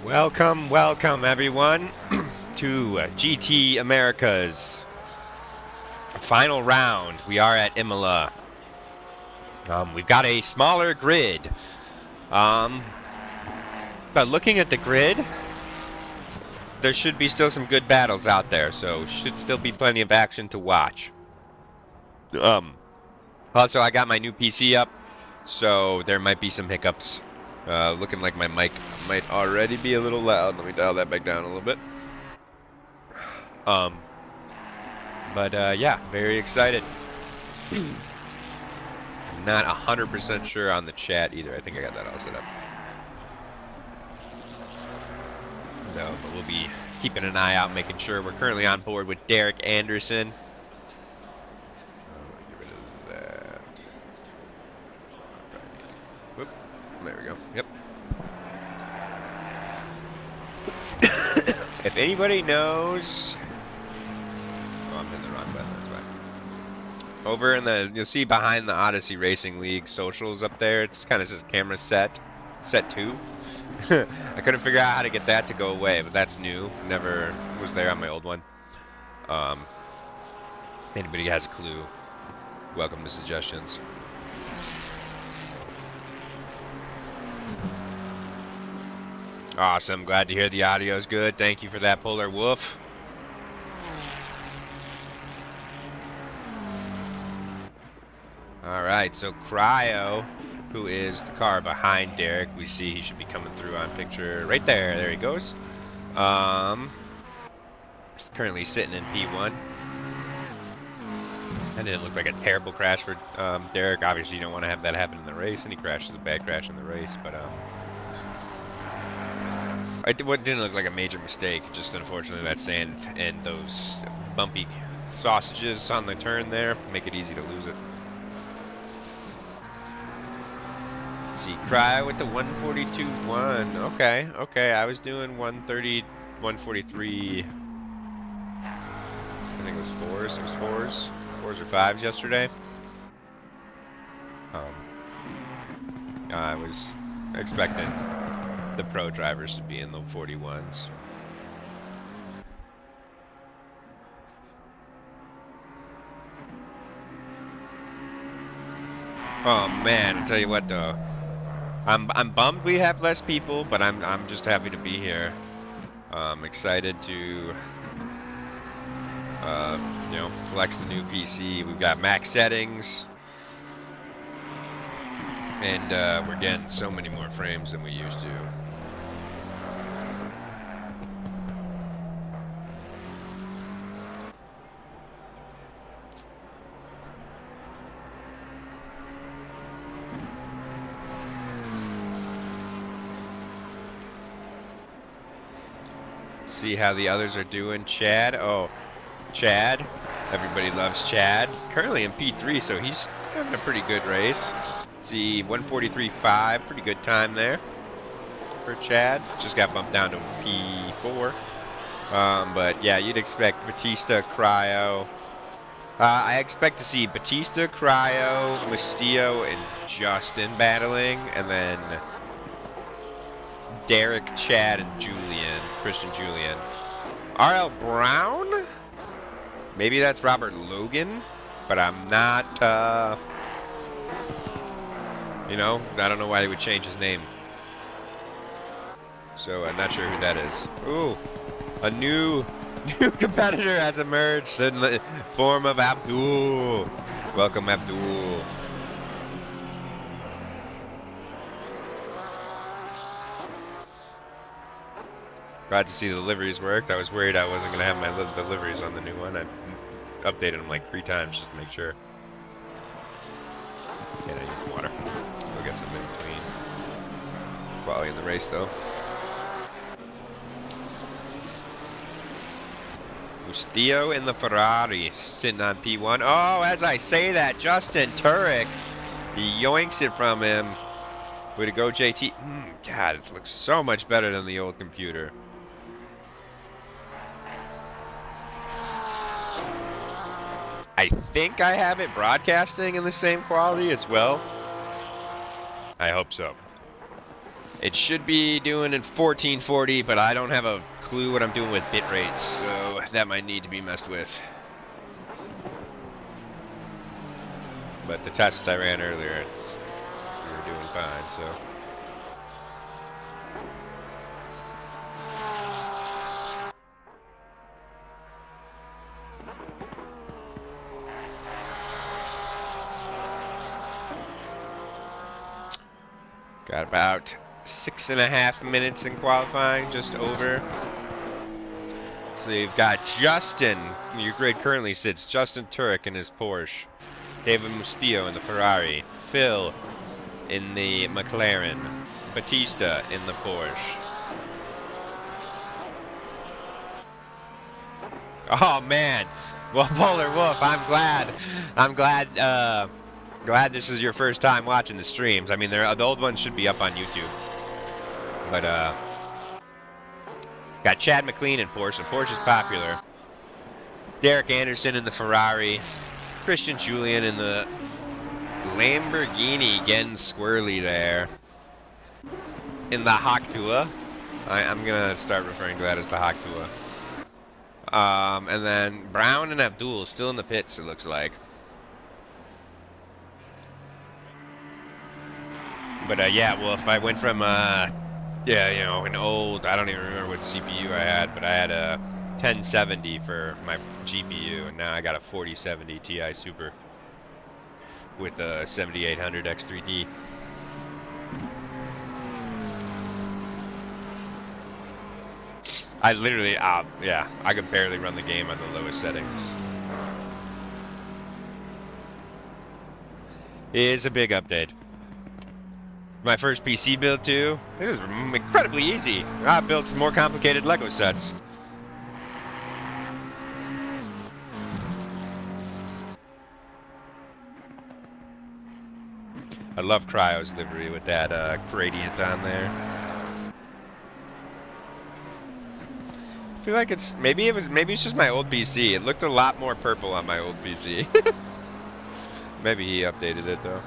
Welcome, welcome everyone to GT America's final round. We are at Imola. We've got a smaller grid. But looking at the grid, there should be still some good battles out there, so should still be plenty of action to watch. Also, I got my new PC up, so there might be some hiccups. Looking like my mic might already be a little loud. Let me dial that back down a little bit. Yeah, very excited. Not 100% sure on the chat either. I think I got that all set up. No, but we'll be keeping an eye out, making sure. We're currently on board with Derek Anderson. Get rid of that. Whoop. There we go. Yep. If anybody knows... Oh, I'm hitting the wrong button. That's fine. Over in the... You'll see behind the Odyssey Racing League socials up there. It's kind of says camera set 2. I couldn't figure out how to get that to go away, but that's new. Never was there on my old one. Anybody has a clue, welcome to suggestions. Awesome. Glad to hear the audio is good. Thank you for that, Polar Wolf. All right, so Cryo, who is the car behind Derek, we see he should be coming through on picture right there. There he goes. Currently sitting in P1. That didn't look like a terrible crash for Derek. Obviously, you don't want to have that happen in the race, and he crashes a bad crash in the race, but it didn't look like a major mistake. Just unfortunately, that sand and those bumpy sausages on the turn there make it easy to lose it. Let's see, Cryo with the 142.1. Okay. I was doing 130, 143. I think it was fours. It was fours or fives yesterday. I was expecting the pro drivers to be in the 41s. Oh man, I'll tell you what though. I'm bummed we have less people, but I'm just happy to be here. I'm excited to flex the new PC. We've got max settings. And we're getting so many more frames than we used to. See how the others are doing. Chad. Oh, Chad. Everybody loves Chad. Currently in P3, so he's having a pretty good race. See, 143.5, pretty good time there for Chad. Just got bumped down to P4. But yeah, you'd expect Batista, Cryo. I expect to see Batista, Cryo, Mystillo, and Justin battling, and then Derek, Chad, and Christian Julian. RL Brown? Maybe that's Robert Logan, but I'm not, I don't know why he would change his name. So I'm not sure who that is. Ooh, a new competitor has emerged in the form of Abdul. Welcome, Abdul. Glad to see the liveries worked. I was worried I wasn't going to have the liveries on the new one. I updated them like 3 times just to make sure. And I need some water. We'll get some in between. Quality in the race, though. Mystillo in the Ferrari, sitting on P1. Oh, as I say that, Justin Turek, he yoinks it from him. Way to go, JT. God, it looks so much better than the old computer. I think I have it broadcasting in the same quality as well. I hope so. It should be doing in 1440, but I don't have a clue what I'm doing with bit rates, so that might need to be messed with. But the tests I ran earlier, we were doing fine, so. Got about 6.5 minutes in qualifying, just over. So you've got Justin, your grid currently sits Justin Turek in his Porsche, David Mustillo in the Ferrari, Phil in the McLaren, Batista in the Porsche. Oh man, well, Polar Wolf, I'm glad this is your first time watching the streams. I mean, the old ones should be up on YouTube. But got Chad McLean in Porsche, and Porsche's popular. Derek Anderson in the Ferrari, Christian Julian in the Lamborghini, getting squirrely there. In the Haktua. I'm gonna start referring to that as the Haktua. And then Brown and Abdul still in the pits, it looks like. But yeah, well, if I went from yeah, you know, an old, I don't even remember what CPU I had, but I had a 1070 for my GPU, and now I got a 4070 Ti Super with a 7800 X3D. I literally, yeah, I could barely run the game on the lowest settings. It is a big update. My first PC build too. It was incredibly easy. I built more complicated Lego sets. I love Cryo's livery with that gradient on there. I feel like it's maybe it's just my old PC. It looked a lot more purple on my old PC. Maybe he updated it though.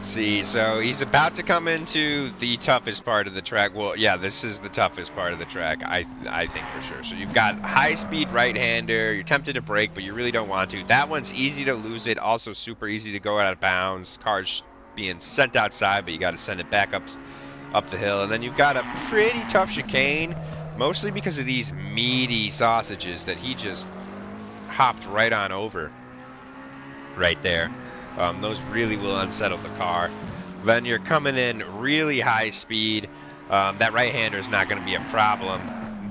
See, so he's about to come into the toughest part of the track. Well, yeah, this is the toughest part of the track, I think for sure. So you've got high-speed right-hander. You're tempted to brake, but you really don't want to. That one's easy to lose it. Also super easy to go out of bounds. Car's being sent outside, but you got to send it back up the hill. And then you've got a pretty tough chicane, mostly because of these meaty sausages that he just hopped right on over right there. Those really will unsettle the car. Then you're coming in really high speed. That right-hander is not going to be a problem,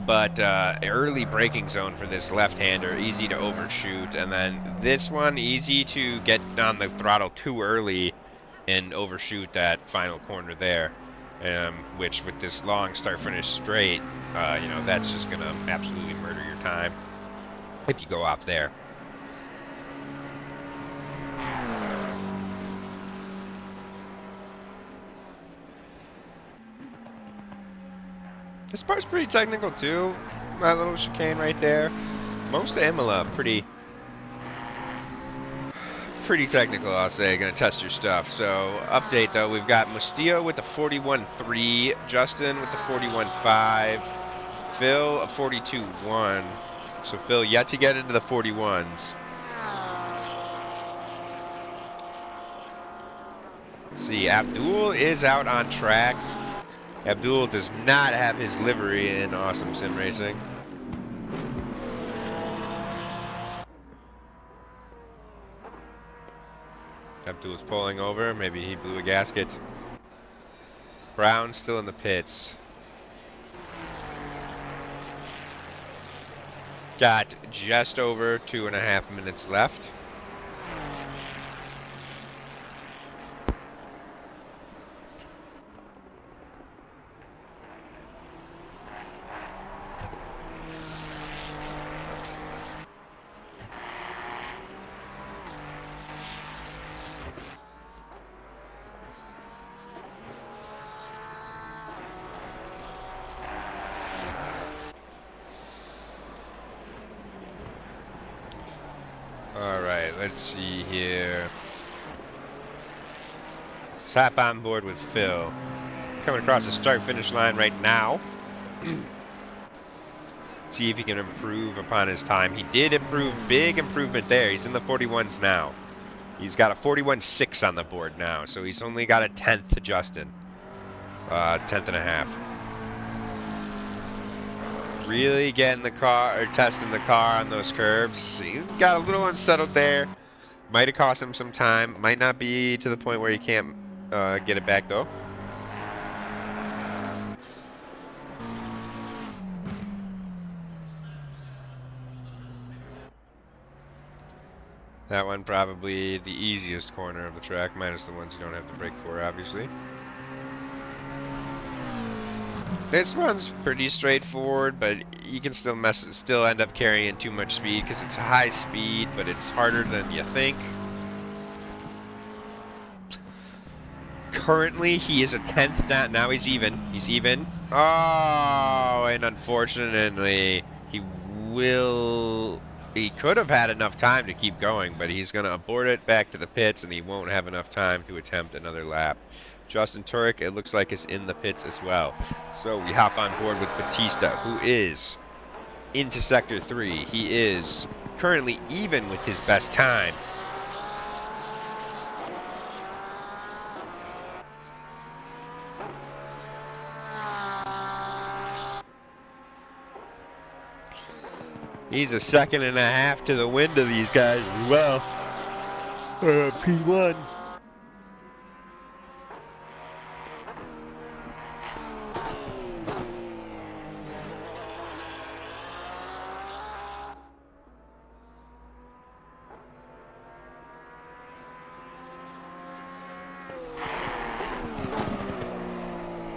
but early braking zone for this left-hander, easy to overshoot. And then this one, easy to get on the throttle too early and overshoot that final corner there. Which with this long start-finish straight, you know, that's just going to absolutely murder your time if you go off there. This part's pretty technical too. That little chicane right there. Most of Imola pretty technical, I'll say. Gonna test your stuff. So update though, we've got Mustillo with the 41.3, Justin with the 41.5, Phil a 42.1. So Phil yet to get into the 41s. Let's see, Abdul is out on track. Abdul does not have his livery in Awesome Sim Racing. Abdul's pulling over. Maybe he blew a gasket. Brown still in the pits. Got just over 2.5 minutes left. Alright, let's see here. Let's hop on board with Phil. Coming across the start-finish line right now. See if he can improve upon his time. He did improve, big improvement there. He's in the 41s now. He's got a 41.6 on the board now, so he's only got a 10th to Justin. 10th and a half. Really getting the car, or testing the car on those curves. He got a little unsettled there. Might have cost him some time. Might not be to the point where he can't get it back though. That one probably the easiest corner of the track, minus the ones you don't have to brake for, obviously. This one's pretty straightforward, but you can still end up carrying too much speed because it's high speed, but it's harder than you think. Currently, he is a 10th down. Now he's even. He's even. Oh, and unfortunately, he could have had enough time to keep going, but he's going to abort it back to the pits, and he won't have enough time to attempt another lap. Justin Turek, it looks like, is in the pits as well. So we hop on board with Batista, who is into Sector 3. He is currently even with his best time. He's a second and a half to the wind of these guys as well. P1.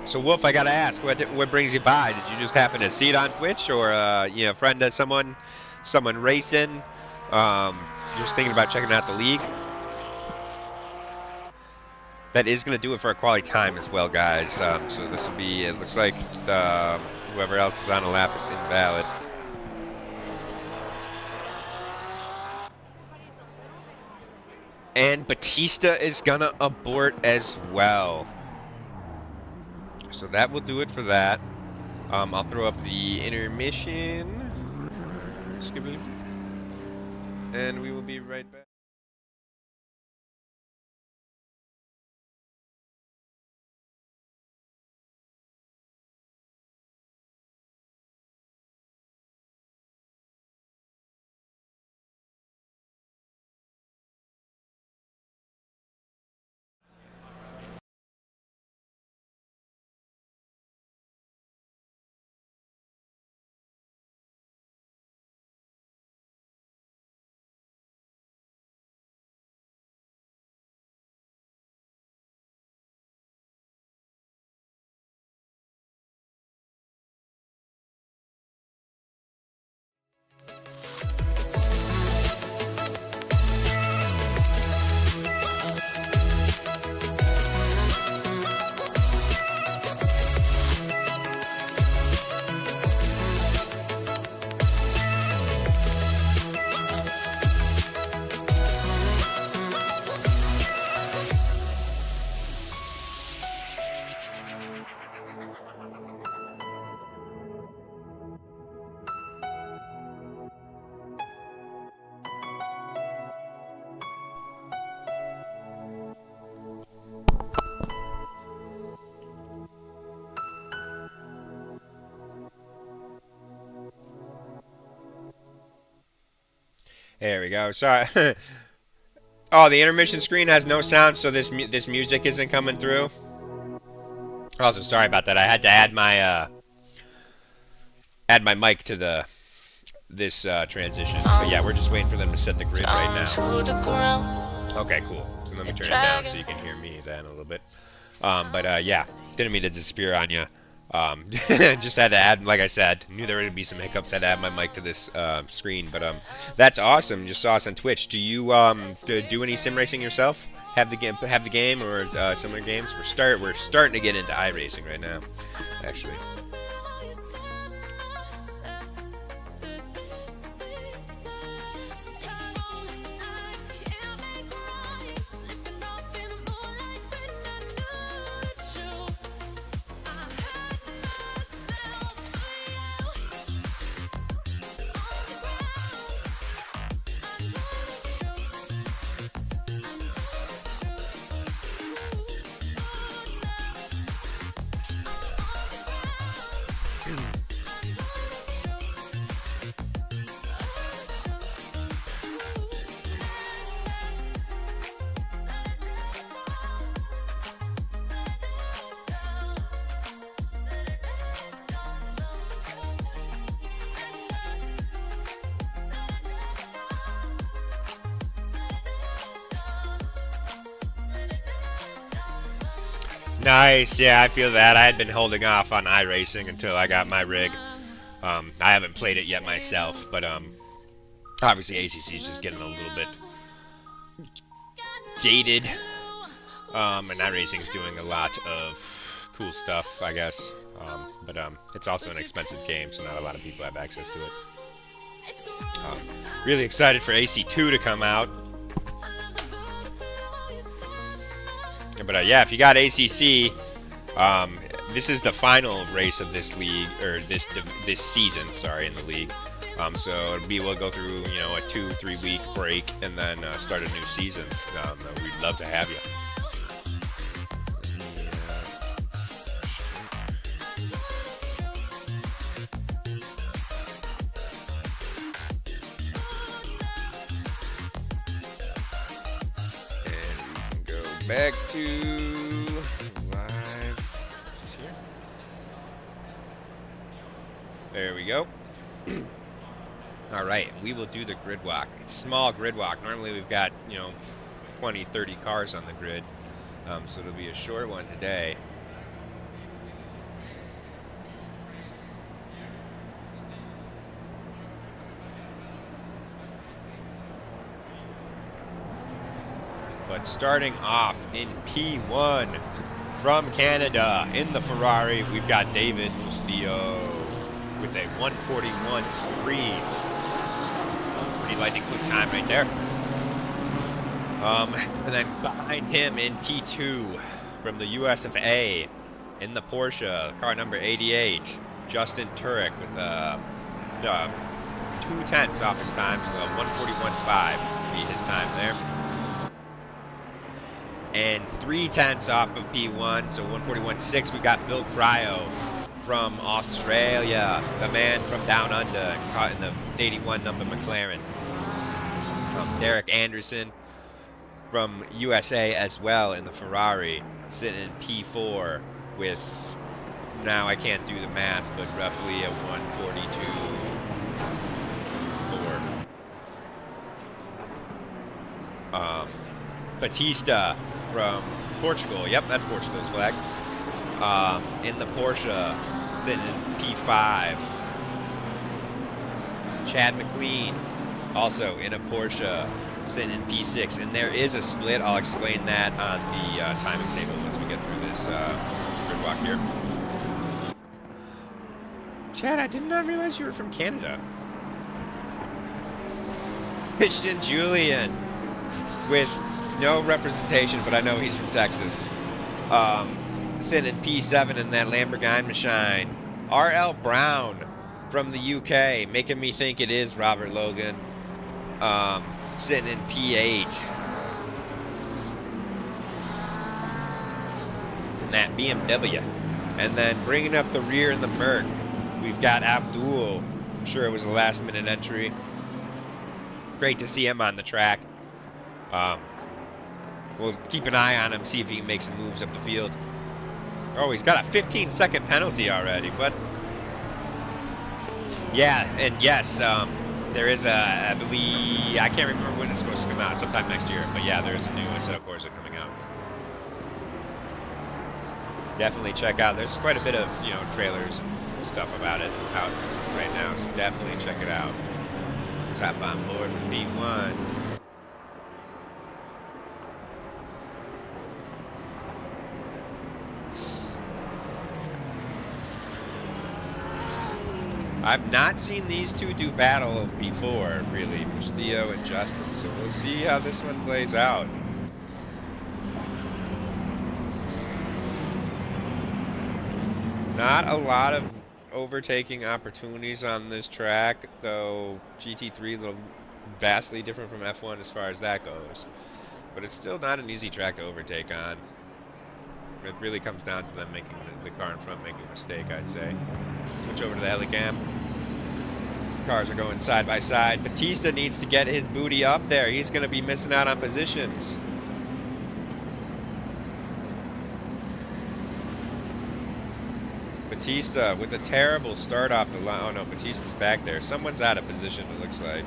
So Wolf, I gotta ask, what brings you by? Did you just happen to see it on Twitch, or you know, friend of someone racing? Just thinking about checking out the league. That is gonna do it for a quality time as well, guys. So this will be. It looks like whoever else is on a lap is invalid. And Batista is gonna abort as well. So that will do it for that. I'll throw up the intermission. And we will be right back. There we go. Sorry. Oh, the intermission screen has no sound, so this music isn't coming through. Also, sorry about that. I had to add my mic to this transition. But yeah, we're just waiting for them to set the grid right now. Okay, cool. So let me turn it down so you can hear me then a little bit. But yeah, didn't mean to disappear on you. Just had to add, like I said, knew there would be some hiccups. Had to add my mic to this screen, but that's awesome. Just saw us on Twitch. Do you do any sim racing yourself? Have the game or similar games? We're starting to get into iRacing right now, actually. Nice, yeah, I feel that. I had been holding off on iRacing until I got my rig. I haven't played it yet myself, but obviously ACC is just getting a little bit dated. And iRacing's doing a lot of cool stuff, I guess. But it's also an expensive game, so not a lot of people have access to it. Really excited for AC2 to come out. But yeah, if you got ACC, this is the final race of this league, or this season, sorry, in the league. So we'll go through, you know, a 2-3 week break and then start a new season. We'd love to have you. Back to live here. There we go. All right, we will do the grid walk. It's a small grid walk. Normally we've got, you know, 20, 30 cars on the grid. So it'll be a short one today. But starting off in P1 from Canada in the Ferrari, we've got David Mustillo with a 1:41.3. Pretty lightning quick time right there. And then behind him in P2 from the US of A in the Porsche, car number 88, Justin Turek with 2/10 off his time, so 1:41.5 would be his time there. And 3/10 off of P1, so 1:41.6. We got Phil Cryo from Australia, the man from down under, caught in the 81 number McLaren. Derek Anderson from USA as well in the Ferrari, sitting in P4 with, now I can't do the math, but roughly a 1:42.4. Batista from Portugal. Yep, that's Portugal's flag. In the Porsche, sitting in P5. Chad McLean, also in a Porsche, sitting in P6. And there is a split. I'll explain that on the timing table once we get through this grid walk here. Chad, I did not realize you were from Canada. Christian Julian with no representation, but I know he's from Texas. Sitting in P7 in that Lamborghini machine. R.L. Brown from the UK, making me think it is Robert Logan. Sitting in P8. In that BMW. And then bringing up the rear in the Merc, we've got Abdul. I'm sure it was a last minute entry. Great to see him on the track. We'll keep an eye on him, see if he can make some moves up the field. Oh, he's got a 15-second penalty already, but yeah, and yes, there is I believe, I can't remember when it's supposed to come out, sometime next year, but yeah, there's a new Assetto Corsa coming out. Definitely check out, there's quite a bit of, you know, trailers and stuff about it out right now, so definitely check it out. Let's hop on board with B1. I've not seen these two do battle before, really, Mustillo and Justin, so we'll see how this one plays out. Not a lot of overtaking opportunities on this track, though GT3 vastly different from F1 as far as that goes. But it's still not an easy track to overtake on. It really comes down to them making the car in front making a mistake, I'd say. Switch over to the helicam. The cars are going side by side. Batista needs to get his booty up there. He's going to be missing out on positions. Batista with a terrible start off the line. Oh no, Batista's back there. Someone's out of position, it looks like.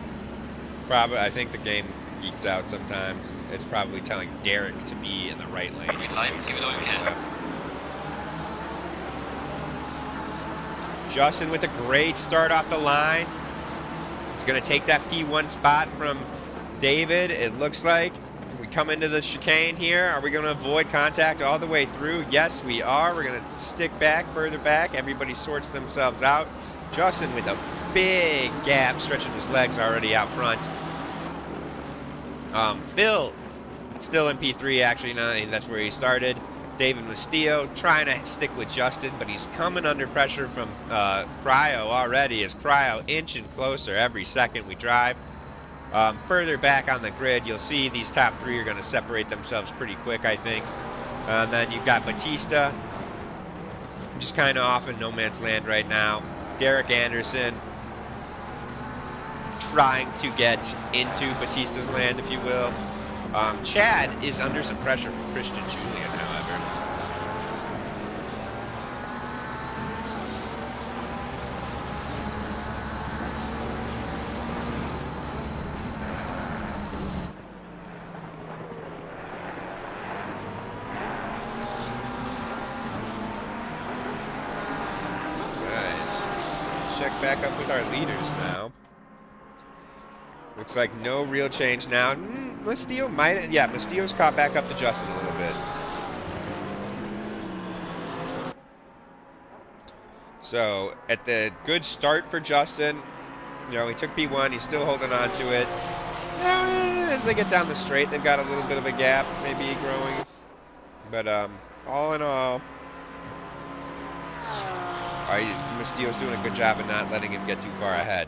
Probably, I think the game geeks out sometimes. It's probably telling Derek to be in the right lane. Green line, see what you can. Justin with a great start off the line. He's going to take that P1 spot from David, it looks like. We come into the chicane here. Are we going to avoid contact all the way through? Yes, we are. We're going to stick back, further back. Everybody sorts themselves out. Justin with a big gap, stretching his legs already out front. Phil, still in P3 actually, that's where he started. David Mastillo trying to stick with Justin, but he's coming under pressure from Cryo already, as Cryo inching closer every second we drive. Further back on the grid, you'll see these top three are going to separate themselves pretty quick, I think. And then you've got Batista, just kind of off in no man's land right now. Derek Anderson trying to get into Batista's land, if you will. Chad is under some pressure from Christian Julian, however. Check back up with our leaders now. Looks like no real change now. Mastillo might, yeah, Mastillo's caught back up to Justin a little bit. So at the good start for Justin, you know, he took P1, he's still holding on to it. As they get down the straight, they've got a little bit of a gap, maybe growing. But all in all, Mastillo's doing a good job of not letting him get too far ahead.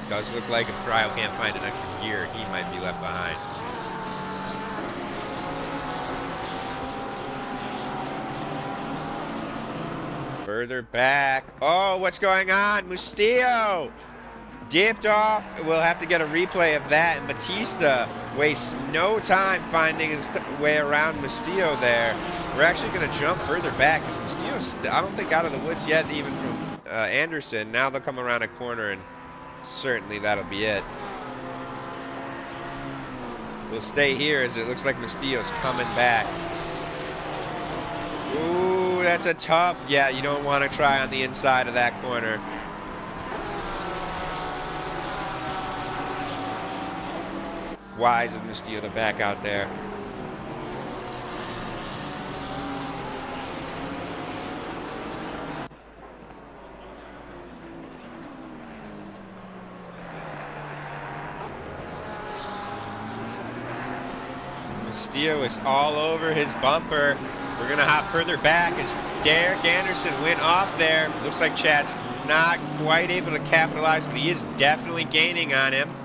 Does look like if Cryo can't find an extra gear, he might be left behind. Further back. Oh, what's going on? Mastillo dipped off. We'll have to get a replay of that. And Batista wastes no time finding his way around Mastillo there. We're actually going to jump further back because Mastillo's, I don't think, out of the woods yet, even from Anderson. Now they'll come around a corner, and certainly that'll be it. We'll stay here as it looks like Mastillo's coming back. Ooh, that's a tough. Yeah, you don't want to try on the inside of that corner. Wise of Mastillo to back out there. Mastillo is all over his bumper. We're going to hop further back as Derek Anderson went off there. Looks like Chad's not quite able to capitalize, but he is definitely gaining on him.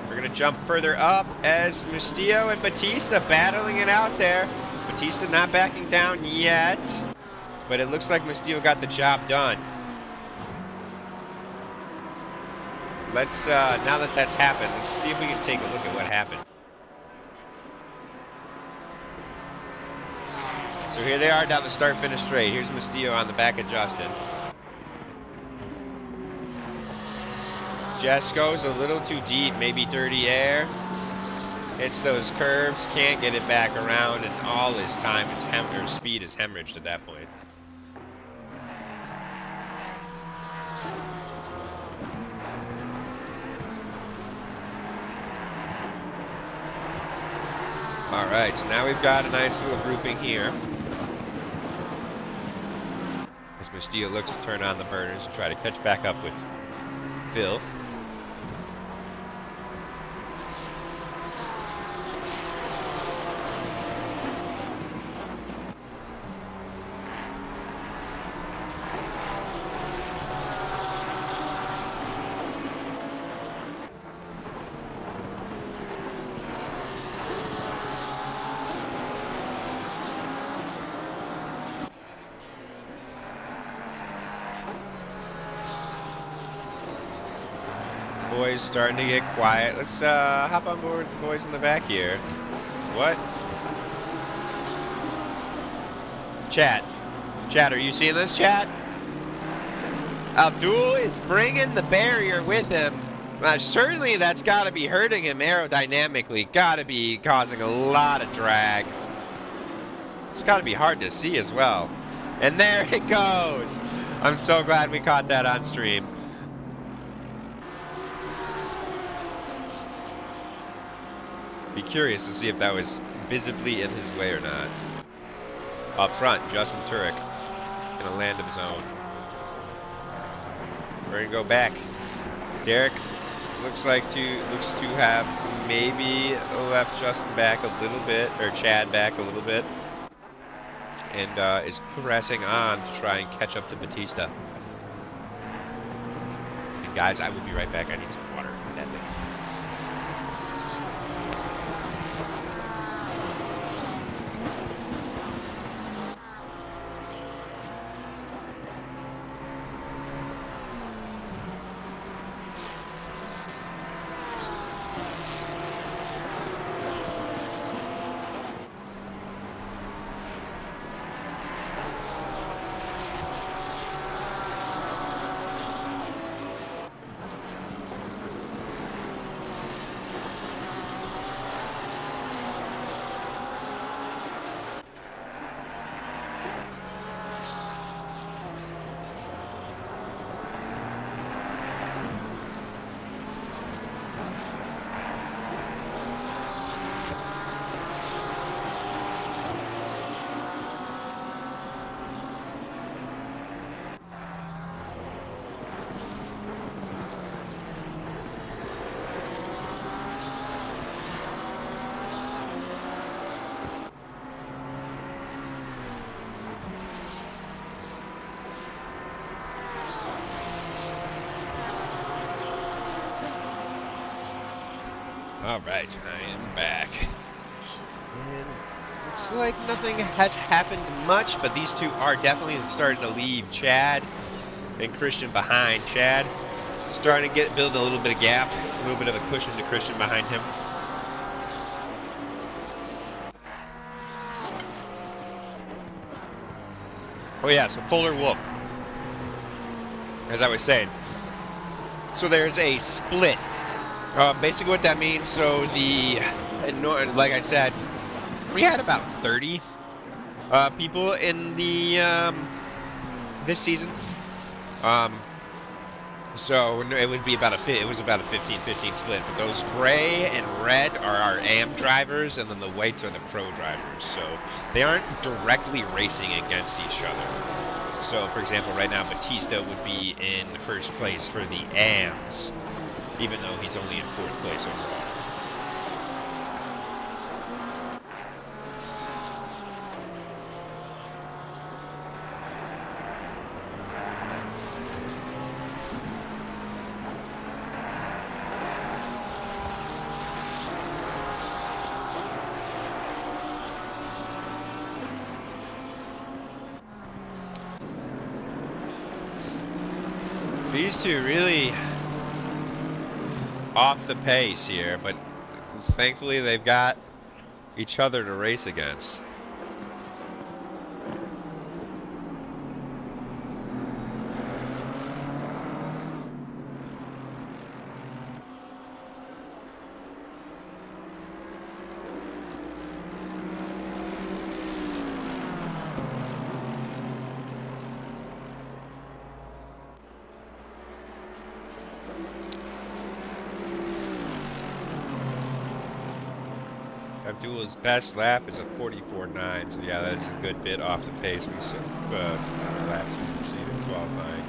We're going to jump further up as Mastillo and Batista battling it out there. Batista not backing down yet, but it looks like Mastillo got the job done. Let's, now that that's happened, let's see if we can take a look at what happened. So here they are down the start-finish straight. Here's Mastillo on the back of Justin. Jess goes a little too deep, maybe 30 air. Hits those curves, can't get it back around, and all his time is speed is hemorrhaged at that point. All right, so now we've got a nice little grouping here. As Mastillo looks to turn on the burners and try to catch back up with Phil. boys starting to get quiet. Let's hop on board with the boys in the back here. What? Chat, are you seeing this, chat? Abdul is bringing the barrier with him. Certainly that's got to be hurting him aerodynamically. Got to be causing a lot of drag. It's got to be hard to see as well. And there it goes. I'm so glad we caught that on stream. Be curious to see if that was visibly in his way or not. Up front, Justin Turek in a land of his own. We're gonna go back. Derek looks to have maybe left Justin back a little bit, or Chad back a little bit, and is pressing on to try and catch up to Batista. And guys, I will be right back. I need some water. That thing. Alright, I am back. And looks like nothing has happened much, but these two are definitely starting to leave Chad and Christian behind. Chad starting to build a little bit of gap, a little bit of a cushion to Christian behind him. Oh yeah, so Polar Wolf. As I was saying. So there's a split. Basically what that means, so like I said, we had about 30 people in the this season. So it would be about it was about a 15-15 split. But those gray and red are our AM drivers, and then the whites are the pro drivers. So they aren't directly racing against each other. So for example, right now Batista would be in first place for the AMs, even though he's only in fourth place overall. These two really off the pace here, but thankfully they've got each other to race against. Abdul's best lap is a 44.9, so yeah, that is a good bit off the pace we saw laps we received in qualifying.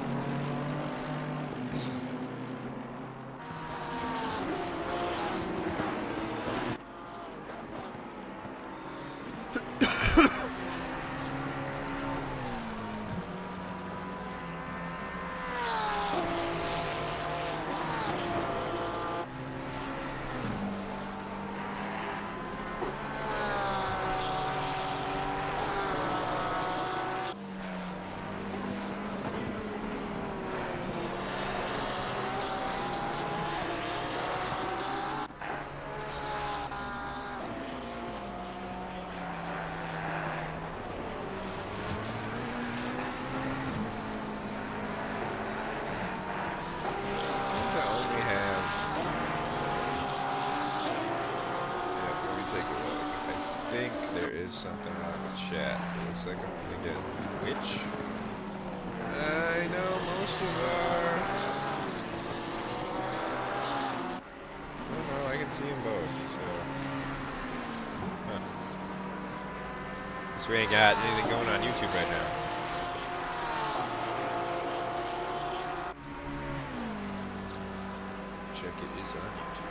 something wrong with chat. It looks like I'm going to Twitch. I know most of our... Oh no, I can see them both, so... Huh. Guess we ain't got anything going on YouTube right now. Check it is on YouTube.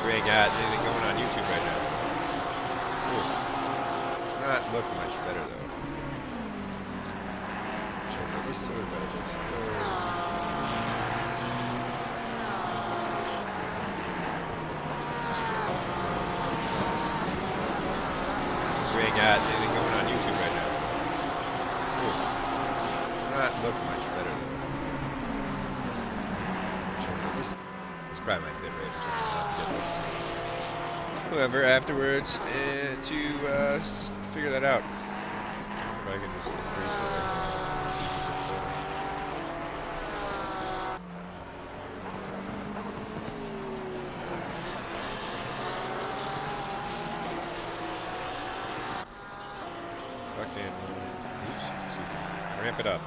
We ain't got anything going on YouTube right now. Oof. It's not looking much better though. Check it, we're still about just we ain't got anything going on YouTube right now. Oof. It's not looking much better though. Check it, it's probably my bit rate. Whoever afterwards to figure that out. If I can just increase it. Fucking ramp it up.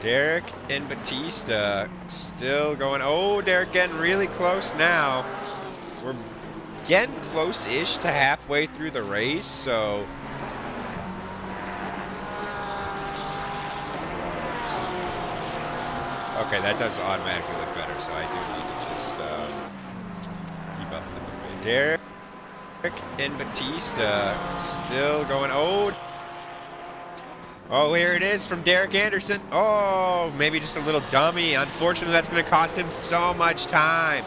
Derek and Batista still going. Oh, Derek getting really close now. We're getting close-ish to halfway through the race, so... Okay, that does automatically look better, so I do need to just keep up with it. Derek and Batista still going. Oh, here it is from Derek Anderson. Oh, maybe just a little dummy. Unfortunately, that's going to cost him so much time.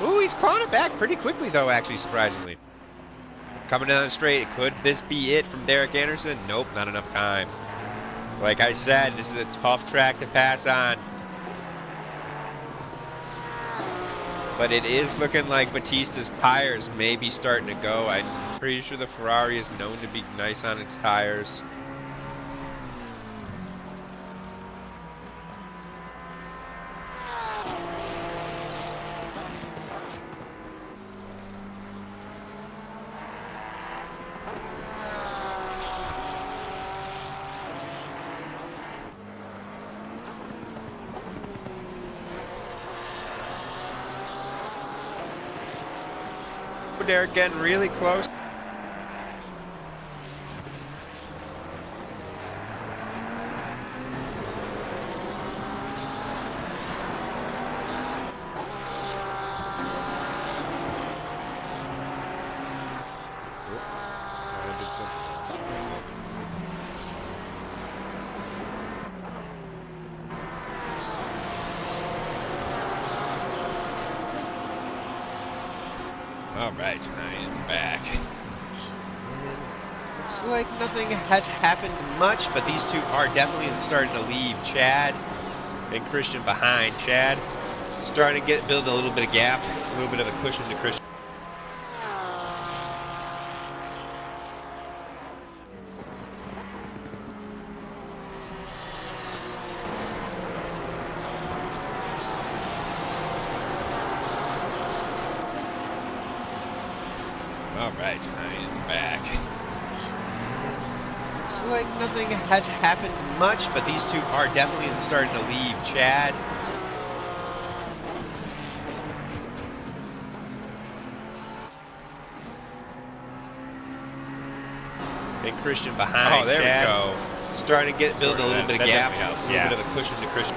Ooh, he's clawing it back pretty quickly, though, actually, surprisingly. Coming down the straight, could this be it from Derek Anderson? Nope, not enough time. Like I said, this is a tough track to pass on. But it is looking like Batista's tires may be starting to go. I'm pretty sure the Ferrari is known to be nice on its tires. Derek getting really close. Alright, I am back. Looks like nothing has happened much, but these two are definitely starting to leave Chad and Christian behind. Chad starting to build a little bit of gap, a little bit of a cushion to Christian. Alright, I am back. Looks like nothing has happened much, but these two are definitely starting to leave Chad. And Christian behind. Oh, there Chad, we go. starting to build a little bit of gap, a little yeah. bit of a cushion to Christian.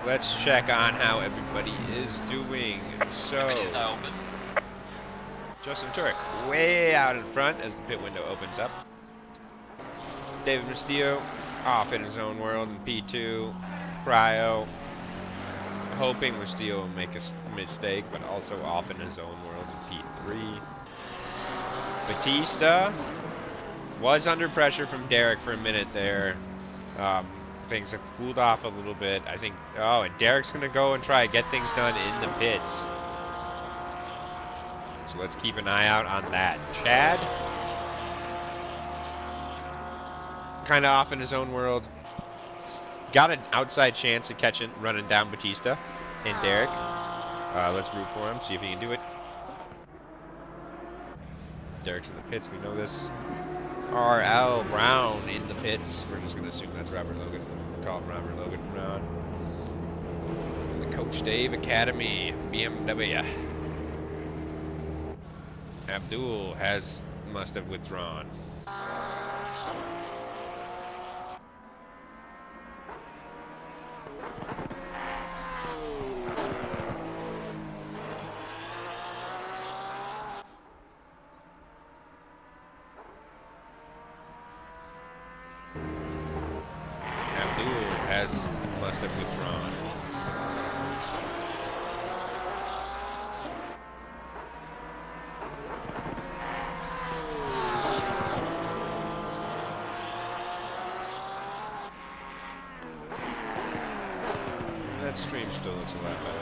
Let's check on how everybody is doing. So, Justin Turek way out in front as the pit window opens up. David Castillo off in his own world in P2. Cryo hoping Castillo will make a mistake, but also off in his own world in P3. Batista was under pressure from Derek for a minute there. Things have cooled off a little bit. I think, oh, and Derek's going to go and try to get things done in the pits. So let's keep an eye out on that. Chad, kind of off in his own world. Got an outside chance at catching, running down Batista and Derek. Let's root for him, see if he can do it. Derek's in the pits, we know this. R.L. Brown in the pits. We're just going to assume that's Robert Logan. We'll call him Robert Logan from now on. The Coach Dave Academy, BMW. Abdul must have withdrawn. Must have withdrawn. That stream still looks a lot better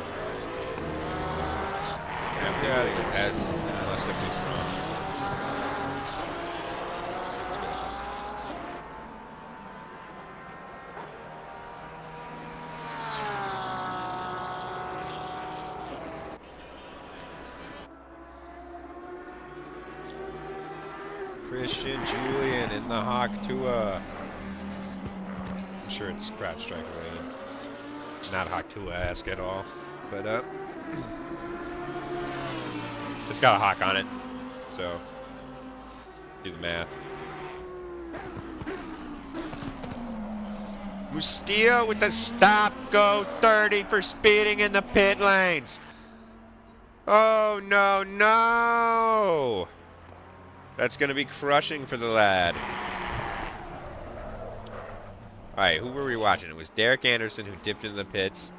than it must have withdrawn. Christian Julian in the Hawk Tua. I'm sure it's Crouch Strike related. Not Hawk Tua-esque at all. But it's got a Hawk on it. So do the math. Mustillo with the stop go 30 for speeding in the pit lanes. Oh no, no! That's going to be crushing for the lad. Alright, who were we watching? It was Derek Anderson who dipped in the pits,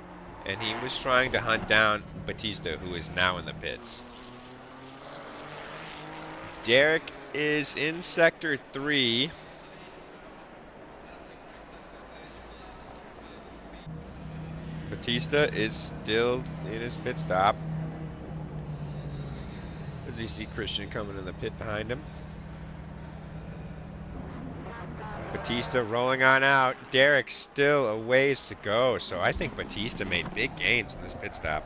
and he was trying to hunt down Batista, who is now in the pits. Derek is in Sector 3. Batista is still in his pit stop. As you see Christian coming in the pit behind him. Batista rolling on out. Derek still a ways to go. So I think Batista made big gains in this pit stop.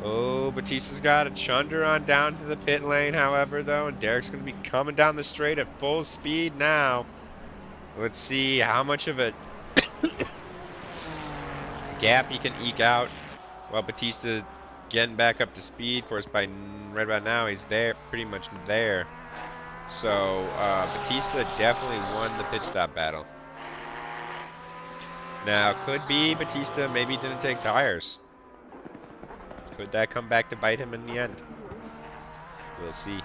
Oh, Batista's got a chunder on down to the pit lane, however, though. And Derek's going to be coming down the straight at full speed now. Let's see how much of a gap he can eke out while Batista getting back up to speed. Of course, by right about now, he's there, pretty much there. So Batista definitely won the pit stop battle. Now, could be Batista maybe didn't take tires. Could that come back to bite him in the end? We'll see.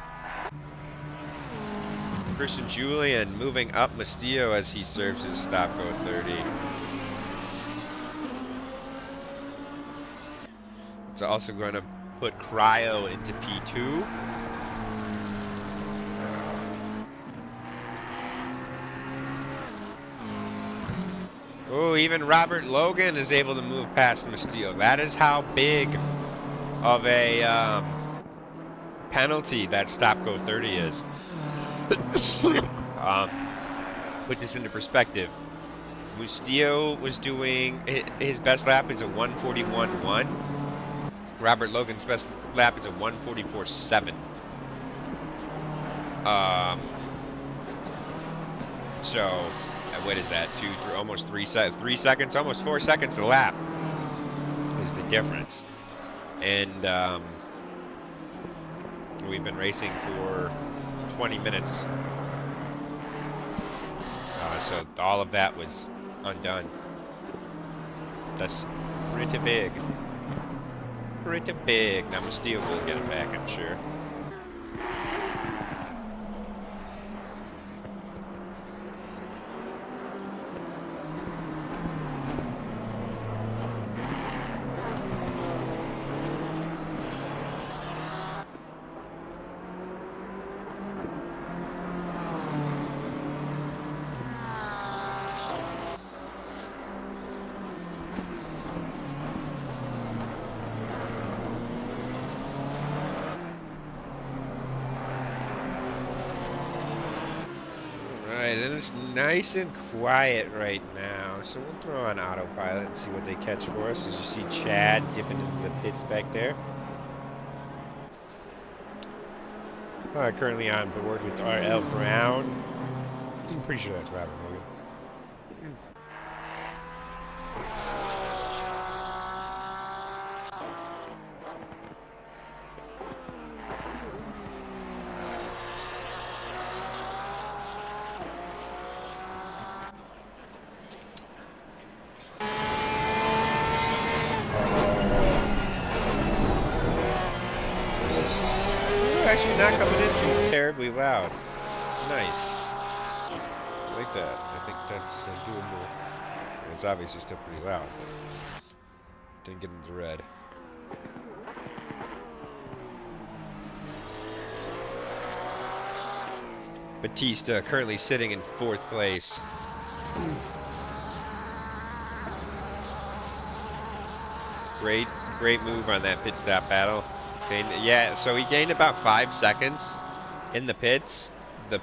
Christian Julian moving up Mustillo as he serves his stop go 30. It's also going to put Cryo into P2. Oh, even Robert Logan is able to move past Mustillo. That is how big of a penalty that stop go 30 is. Put this into perspective. Mustillo was doing, his best lap is a 141.1. Robert Logan's best lap is a 144.7. So, what is that? 3 seconds, almost 4 seconds a lap is the difference. And we've been racing for 20 minutes. So all of that was undone. That's pretty big. pretty big. Now Masteel will get him back, I'm sure. And it's nice and quiet right now, so we'll throw on autopilot and see what they catch for us. As you see Chad dipping into the pits back there. Currently on board with RL Brown. I'm pretty sure that's Robert Hogan. Actually not coming in too terribly loud. Nice. I like that. I think that's doable. It's obviously still pretty loud. Didn't get into the red. Batista currently sitting in 4th place. Great move on that pit stop battle. Yeah, so he gained about 5 seconds in the pits. The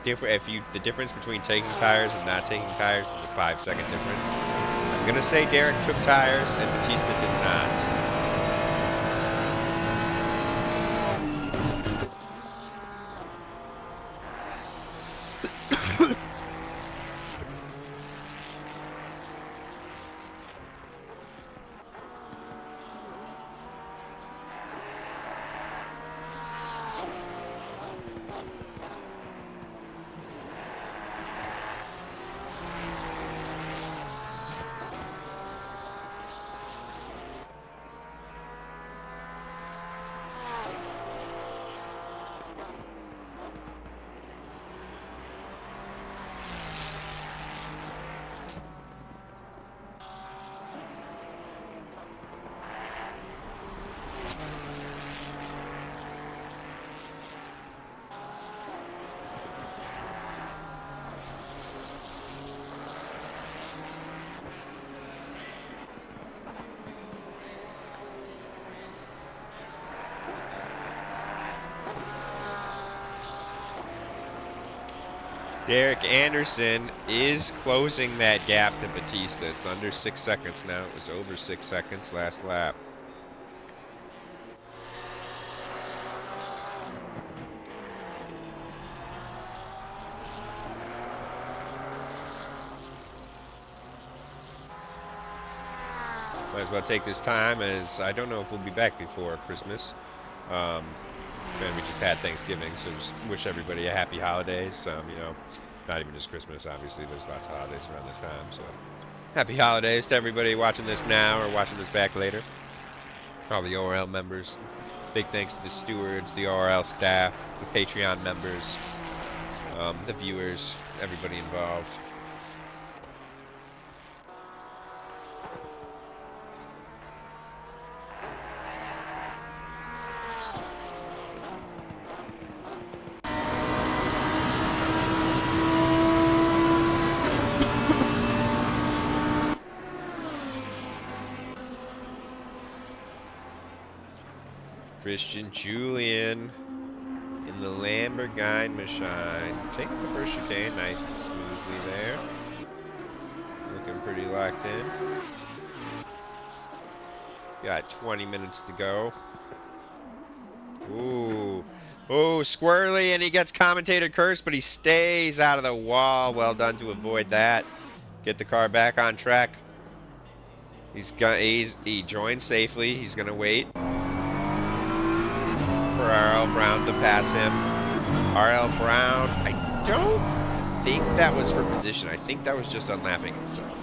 difference between taking tires and not taking tires is a 5-second difference. I'm gonna say Derek took tires and Batista did not. Derek Anderson is closing that gap to Batista. It's under 6 seconds now. It was over 6 seconds last lap. Might as well take this time, as I don't know if we'll be back before Christmas. And we just had Thanksgiving, so just wish everybody a happy holidays. You know, not even just Christmas, obviously. There's lots of holidays around this time, so happy holidays to everybody watching this now or watching this back later. All the ORL members. Big thanks to the stewards, the ORL staff, the Patreon members, the viewers, everybody involved. Christian Julian in the Lamborghini machine, taking the first chicane nice and smoothly there. Looking pretty locked in. Got 20 minutes to go. Ooh. Oh, squirrely, and he gets commentator curse, but he stays out of the wall. Well done to avoid that. Get the car back on track. He joined safely. He's gonna wait for RL Brown to pass him. RL Brown, I don't think that was for position. I think that was just unlapping himself.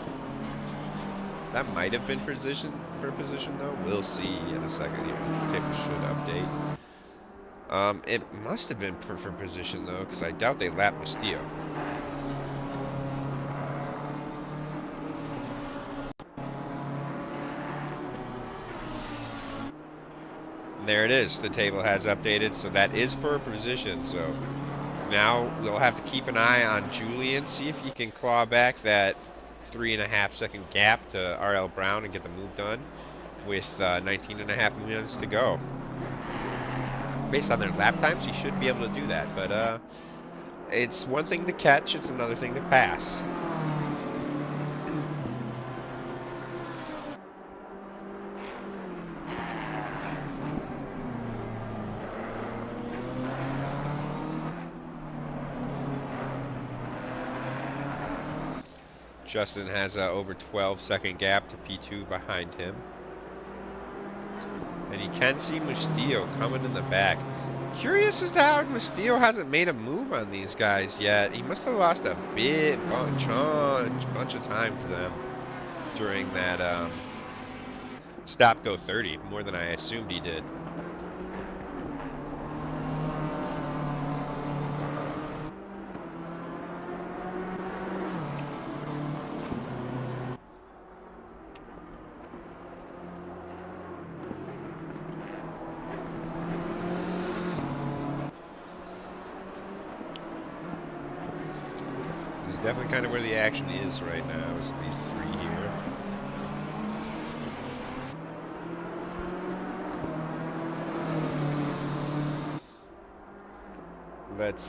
That might have been position though. We'll see in a second here. Table should update. It must have been for position though, because I doubt they lapped Castillo. And there it is. The table has updated, so that is for position. So now we'll have to keep an eye on Julian, see if he can claw back that 3.5 second gap to RL Brown and get the move done with 19.5 minutes to go. Based on their lap times, he should be able to do that, but it's one thing to catch, it's another thing to pass. Justin has a over 12 second gap to P2 behind him. And you can see Castillo coming in the back. Curious as to how Castillo hasn't made a move on these guys yet. He must have lost a bunch of time to them during that stop-go 30, more than I assumed he did. Definitely kind of where the action is right now, is these three here. Let's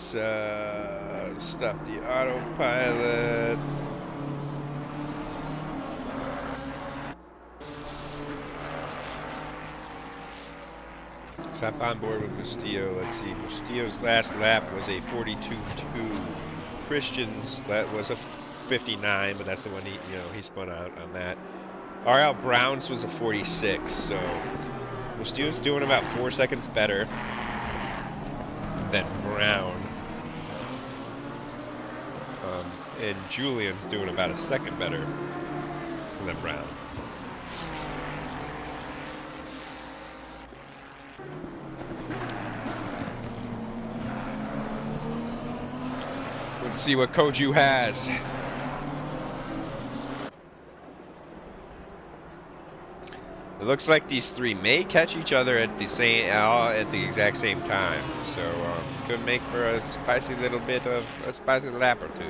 stop the autopilot. Stop on board with Castillo. Let's see. Castillo's last lap was a 42.2. Christian's, that was a 59, but that's the one he spun out on that. RL Brown's was a 46, so Castillo's doing about 4 seconds better than Brown. And Julian's doing about a second better than Brown. Let's see what Koju has. It looks like these three may catch each other at the exact same time, so could make for a spicy little bit of a spicy lap or two.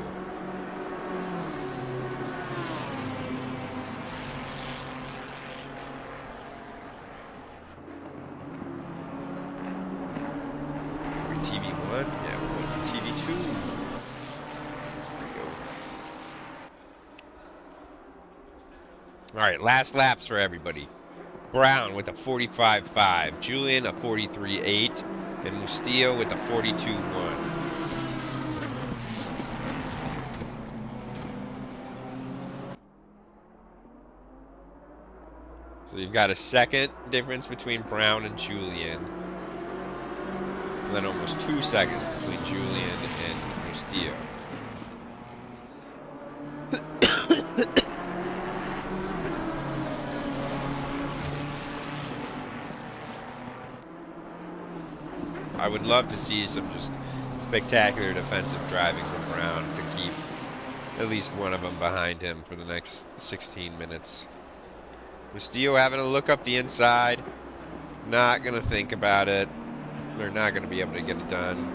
Are we TV1? Yeah, we're going to TV2. All right, last laps for everybody. Brown with a 45.5, Julian a 43.8, and Castillo with a 42.1. So you've got a second difference between Brown and Julian, and then almost 2 seconds between Julian and Castillo. I would love to see some just spectacular defensive driving from Brown to keep at least one of them behind him for the next 16 minutes. Castillo having to look up the inside, not going to think about it. They're not going to be able to get it done.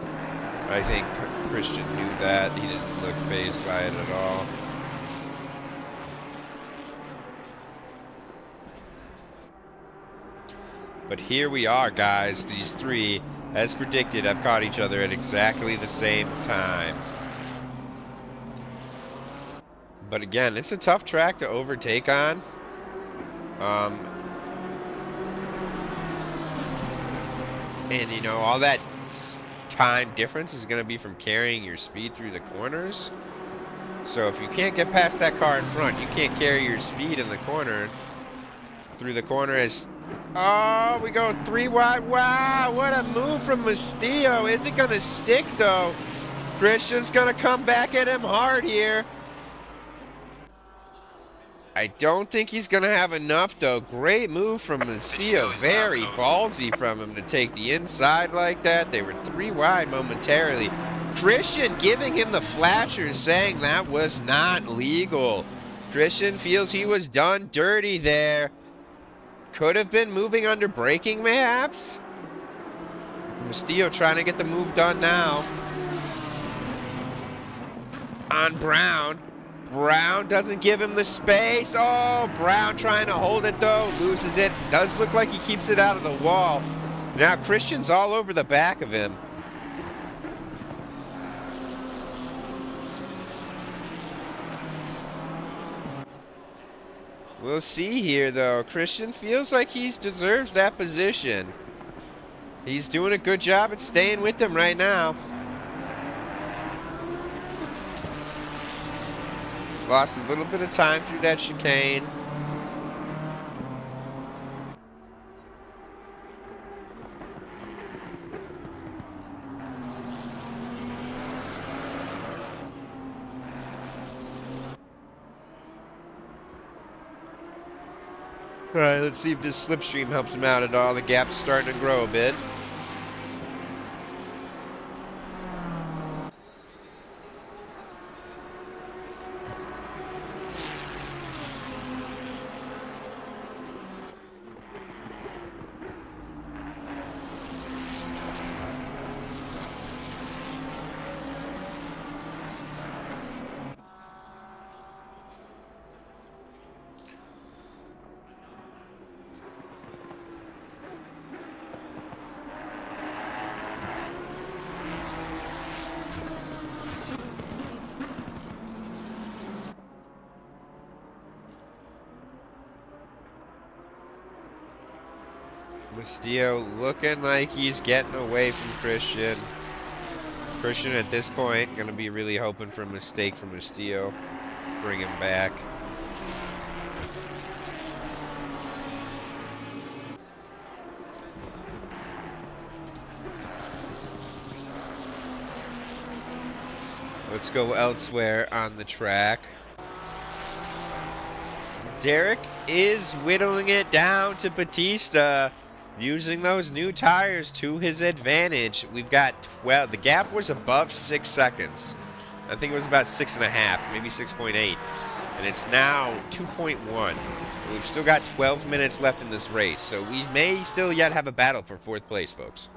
I think Christian knew that. He didn't look fazed by it at all. But here we are, guys. These three, as predicted, have caught each other at exactly the same time. But again, it's a tough track to overtake on. And you know, all that time difference is going to be from carrying your speed through the corners. So if you can't get past that car in front, you can't carry your speed in the corner. Through the corner as... Oh, we go 3 wide. Wow, what a move from Castillo. Is it going to stick, though? Christian's going to come back at him hard here. I don't think he's going to have enough, though. Great move from Castillo. Very ballsy from him to take the inside like that. They were 3 wide momentarily. Christian giving him the flashers, saying that was not legal. Christian feels he was done dirty there. Could have been moving under braking, mayhaps. Castillo trying to get the move done now. On Brown. Brown doesn't give him the space. Oh, Brown trying to hold it, though. Loses it. Does look like he keeps it out of the wall. Now Christian's all over the back of him. We'll see here, though. Christian feels like he deserves that position. He's doing a good job at staying with him right now. Lost a little bit of time through that chicane. Alright, let's see if this slipstream helps him out at all. The gap's starting to grow a bit. Castillo looking like he's getting away from Christian. Christian at this point going to be really hoping for a mistake from Castillo. Bring him back. Let's go elsewhere on the track. Derek is whittling it down to Batista, using those new tires to his advantage. We've got 12. The gap was above 6 seconds. I think it was about 6.5, maybe 6.8. And it's now 2.1. We've still got 12 minutes left in this race, so we may still yet have a battle for 4th place, folks.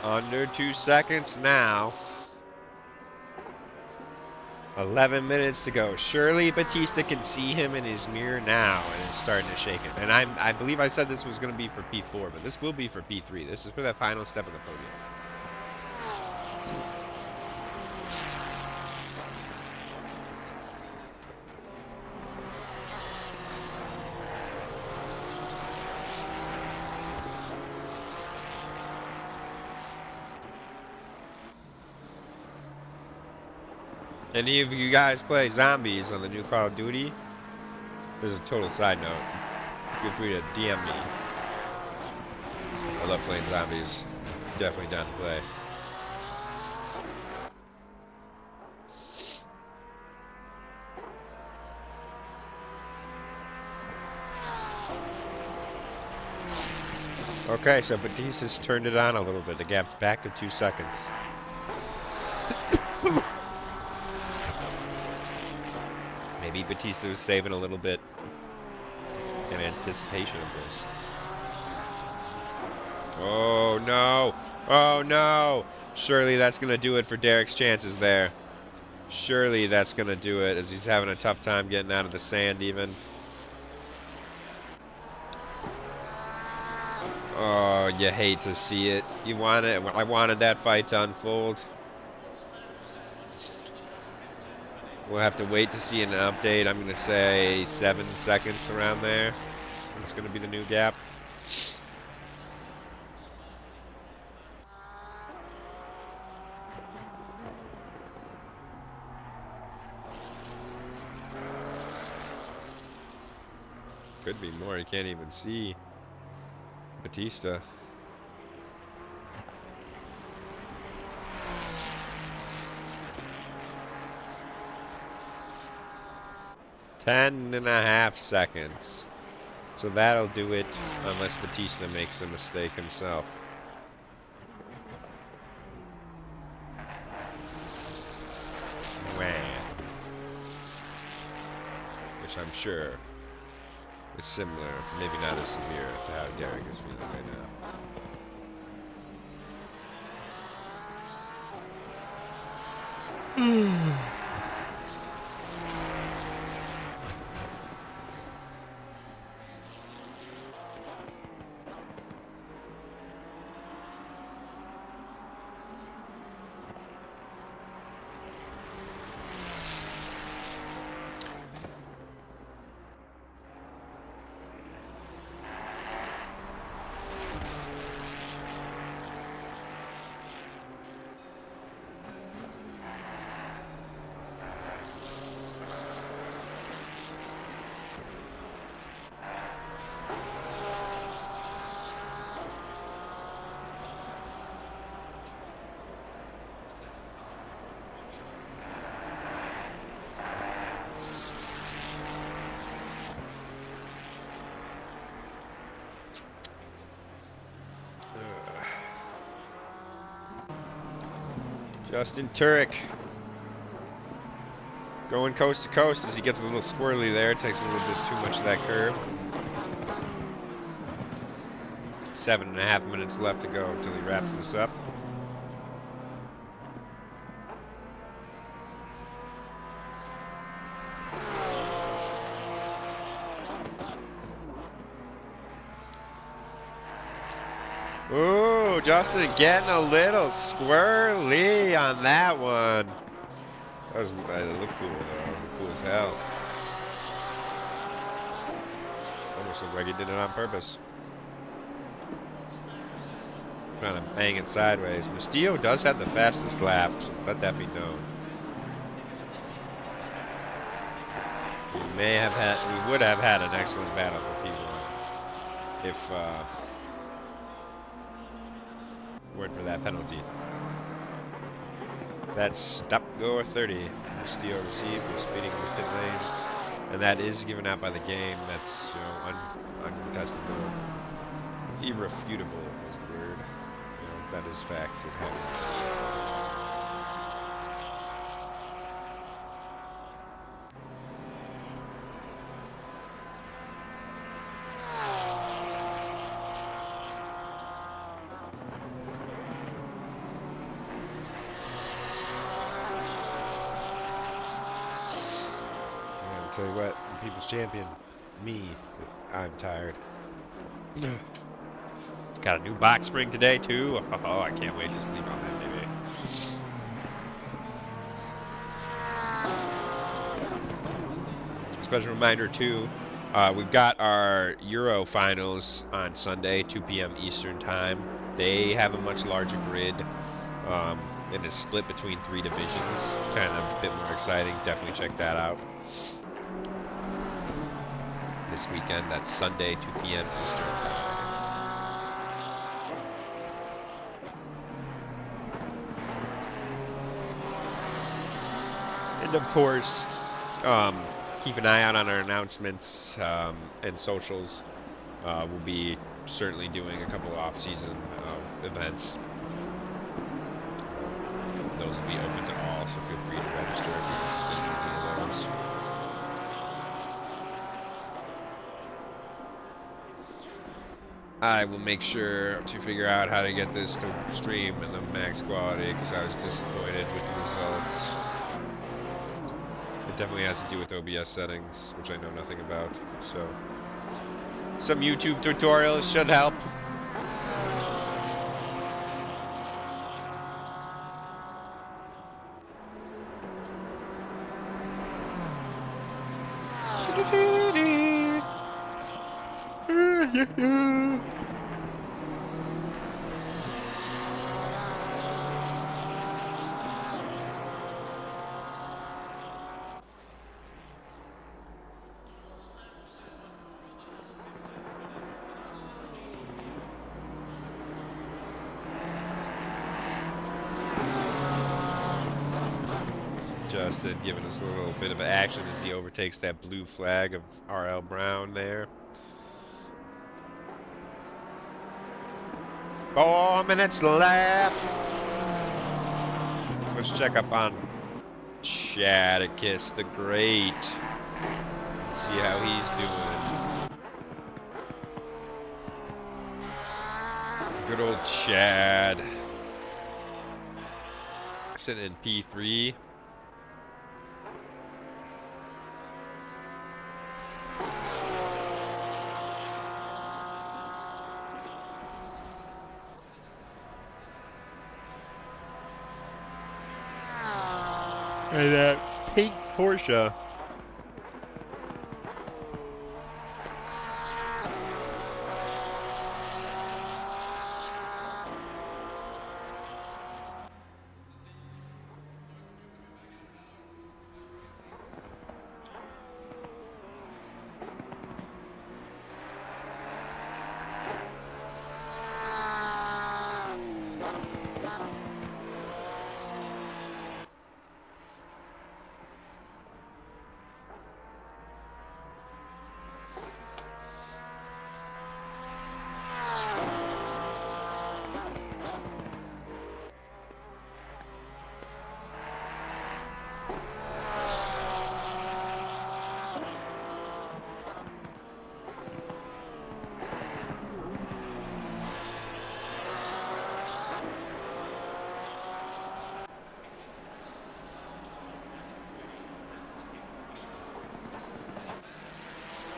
Under 2 seconds now. 11 minutes to go. Surely Batista can see him in his mirror now and is starting to shake him. And I believe I said this was going to be for P4, but this will be for P3. This is for that final step of the podium. Any of you guys play zombies on the new Call of Duty? There's a total side note. Feel free to DM me. I love playing zombies. Definitely down to play. Okay, so Batista's turned it on a little bit. The gap's back to 2 seconds. Maybe Batista was saving a little bit in anticipation of this. Oh, no. Oh, no. Surely that's going to do it for Derek's chances there. Surely that's going to do it, as he's having a tough time getting out of the sand even. Oh, you hate to see it. You want it. I wanted that fight to unfold. We'll have to wait to see an update. I'm going to say 7 seconds around there. It's going to be the new gap. Could be more. You can't even see Batista. Ten and a half seconds. So that'll do it unless Batista makes a mistake himself. Wah. Which I'm sure is similar, maybe not as severe to how Derek is feeling right now. Justin Turek going coast to coast as he gets a little squirrely there. Takes a little bit too much of that curve. 7.5 minutes left to go until he wraps this up. Ooh, Justin getting a little squirrely on that one. That looked cool though. It looked cool as hell. Almost looked like he did it on purpose. Trying to bang it sideways. Castillo does have the fastest lap, so let that be known. We would have had an excellent battle for P1 if weren't for that penalty. That's stop-go 30. Castillo received for speeding in the pit lanes, and that is given out by the game. That's uncontestable, irrefutable is the word. That is fact. It happened. Tell you what, people's champion, me, I'm tired. Got a new box spring today too. Oh, I can't wait to sleep on that baby. Special reminder too, we've got our Euro finals on Sunday, 2 p.m. Eastern time. They have a much larger grid, and it's split between 3 divisions. Kind of a bit more exciting. Definitely check that out. This weekend, that's Sunday, 2 p.m. Eastern time. And of course, keep an eye out on our announcements and socials. We'll be certainly doing a couple of off-season events. Those will be open to all, so feel free to register if you're interested in any of those. I will make sure to figure out how to get this to stream in the max quality because I was disappointed with the results. It definitely has to do with OBS settings, which I know nothing about. So, some YouTube tutorials should help. Justin giving us a little bit of action as he overtakes that blue flag of RL Brown there. 4 minutes left. Let's check up on Chadicus the Great and see how he's doing. Good old Chad. Sitting in P3. And that pink Porsche.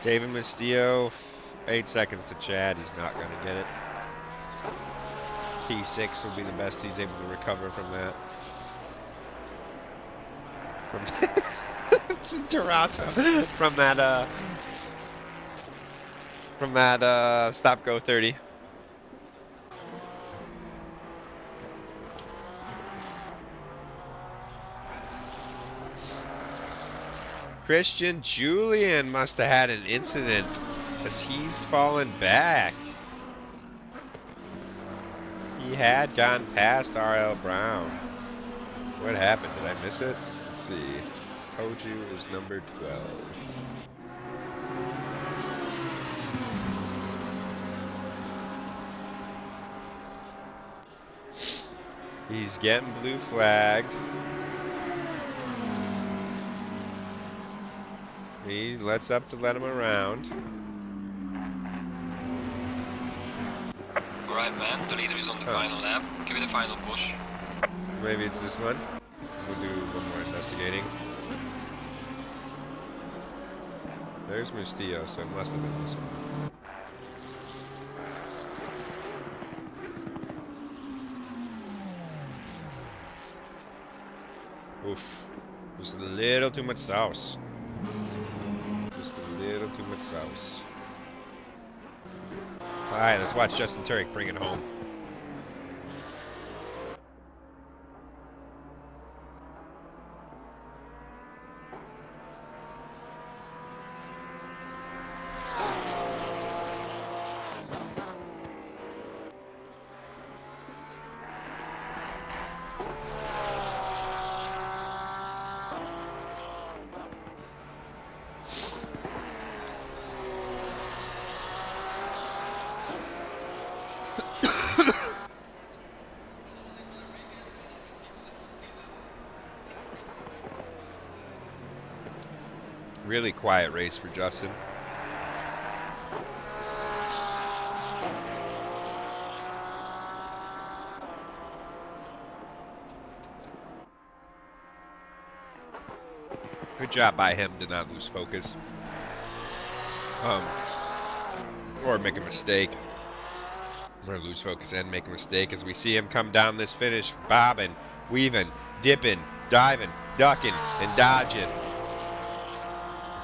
David Castillo, 8 seconds to Chad. He's not going to get it. P6 will be the best he's able to recover from that. From Toronto. From that stop go 30. Christian Julian must have had an incident as he's fallen back. He had gone past RL Brown. What happened? Did I miss it? Let's see. Told you it was number 12. He's getting blue flagged. He lets up to let him around. Alright man, the leader is on the final lap. Give it a final push. Maybe it's this one. We'll do one more investigating. There's Mustillo, so it must have been this one. Oof. Just a little too much sauce. Just a little too much sauce. Alright, let's watch Justin Turek bring it home. Really quiet race for Justin. Good job by him to not lose focus. Or make a mistake. Or lose focus and make a mistake as we see him come down this finish, bobbing, weaving, dipping, diving, ducking, and dodging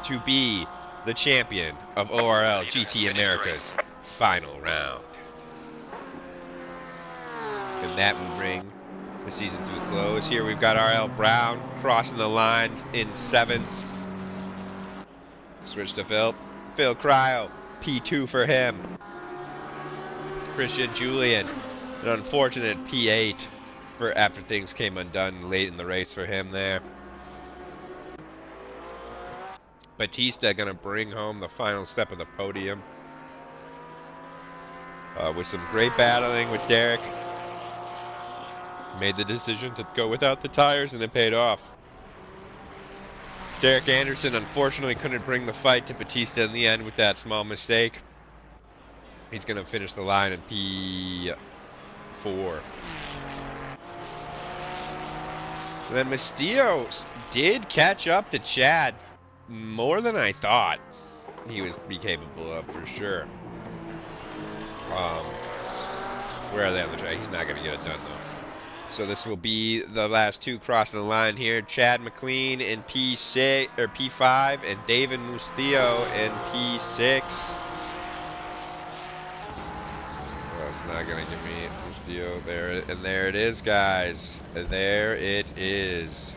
to be the champion of ORL GT America's final round. And that will bring the season to a close. Here we've got RL Brown crossing the lines in 7th. Switch to Phil. Phil Cryo, P2 for him. Christian Julian, an unfortunate P8 for after things came undone late in the race for him there. Batista gonna bring home the final step of the podium with some great battling with Derek. Made the decision to go without the tires and it paid off. Derek Anderson unfortunately couldn't bring the fight to Batista in the end with that small mistake. He's going to finish the line in P4. Then Castillo did catch up to Chad more than I thought he was be capable of, for sure. Where are they on the track? He's not going to get it done, though. So this will be the last two crossing the line here. Chad McLean in P6 or P5 and David Mustillo in P6. Well, it's not gonna give me Mustillo there, and there it is, guys. There it is.